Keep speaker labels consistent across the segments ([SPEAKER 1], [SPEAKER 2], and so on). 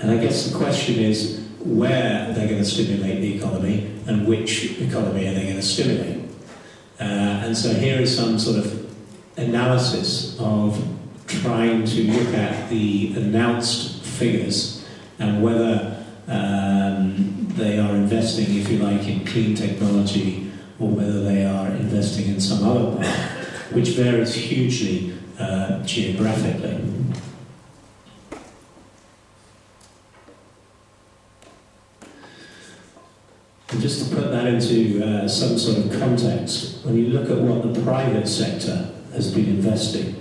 [SPEAKER 1] And I guess the question is where they're going to stimulate the economy and which economy are they going to stimulate. And so here is some sort of analysis of trying to look at the announced figures and whether they are investing, if you like, in clean technology or whether they are investing in some other part, which varies hugely geographically. And just to put that into some sort of context, when you look at what the private sector has been investing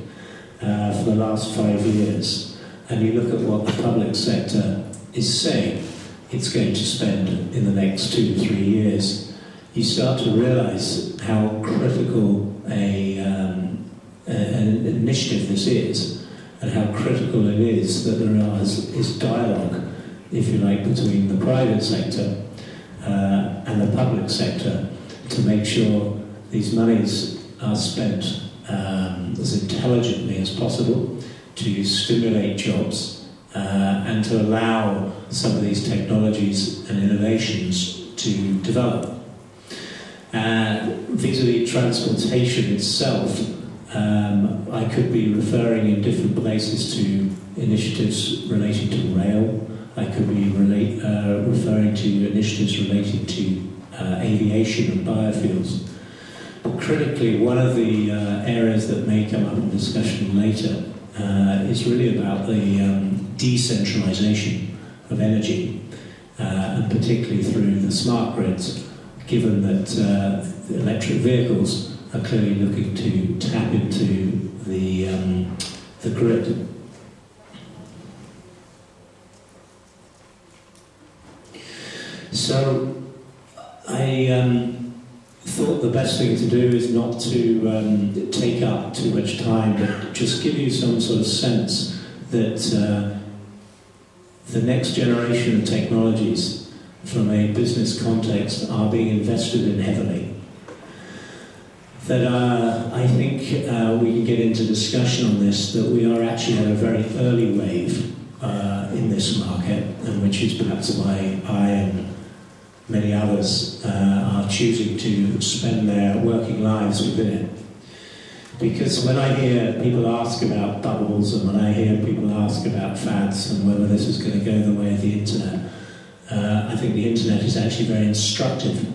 [SPEAKER 1] for the last 5 years, and you look at what the public sector is saying it's going to spend in the next 2 to 3 years, you start to realise how critical an initiative this is, and how critical it is that there is dialogue, if you like, between the private sector and the public sector to make sure these monies are spent as intelligently as possible to stimulate jobs and to allow some of these technologies and innovations to develop. Vis-a-vis transportation itself, I could be referring in different places to initiatives relating to rail. I could be referring to initiatives relating to aviation and biofuels. But critically, one of the areas that may come up in discussion later is really about the decentralization of energy, and particularly through the smart grids, given that electric vehicles are clearly looking to tap into the grid. So I thought the best thing to do is not to take up too much time, but just give you some sort of sense that the next generation of technologies from a business context are being invested in heavily. That I think we can get into discussion on this, that we are actually at a very early wave in this market, and which is perhaps why I and many others are choosing to spend their working lives within it. Because when I hear people ask about bubbles, and when I hear people ask about fads and whether this is going to go the way of the internet, I think the internet is actually very instructive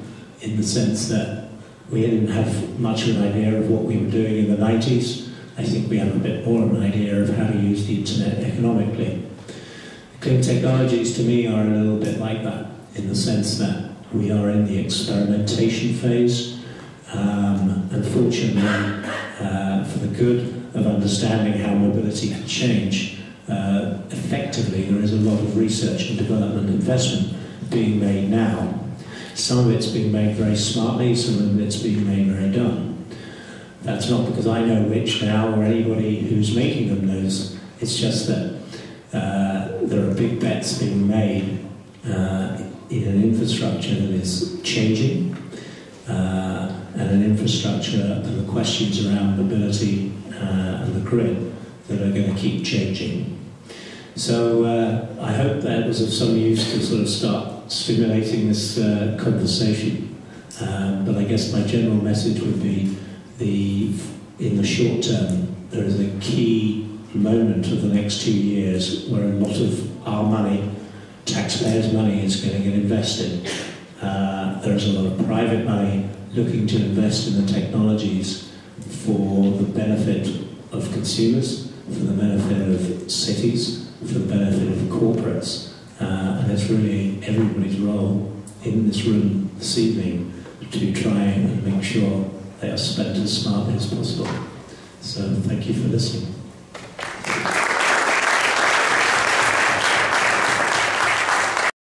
[SPEAKER 1] in the sense that we didn't have much of an idea of what we were doing in the 90s. I think we have a bit more of an idea of how to use the internet economically. Clean technologies to me are a little bit like that, in the sense that we are in the experimentation phase. Unfortunately, for the good of understanding how mobility can change, effectively there is a lot of research and development investment being made now. Some of it's being made very smartly, some of it's being made very dumb. That's not because I know Rich now or anybody who's making them knows. It's just that there are big bets being made in an infrastructure that is changing, and an infrastructure and the questions around mobility and the grid that are going to keep changing. So I hope that was of some use to sort of start stimulating this conversation. But I guess my general message would be in the short term, there is a key moment of the next 2 years where a lot of our money, taxpayers' money, is going to get invested. There is a lot of private money looking to invest in the technologies for the benefit of consumers, for the benefit of cities, for the benefit of corporates. And it's really everybody's role in this room this evening to try and make sure they are spent as smartly as possible. So thank you for listening.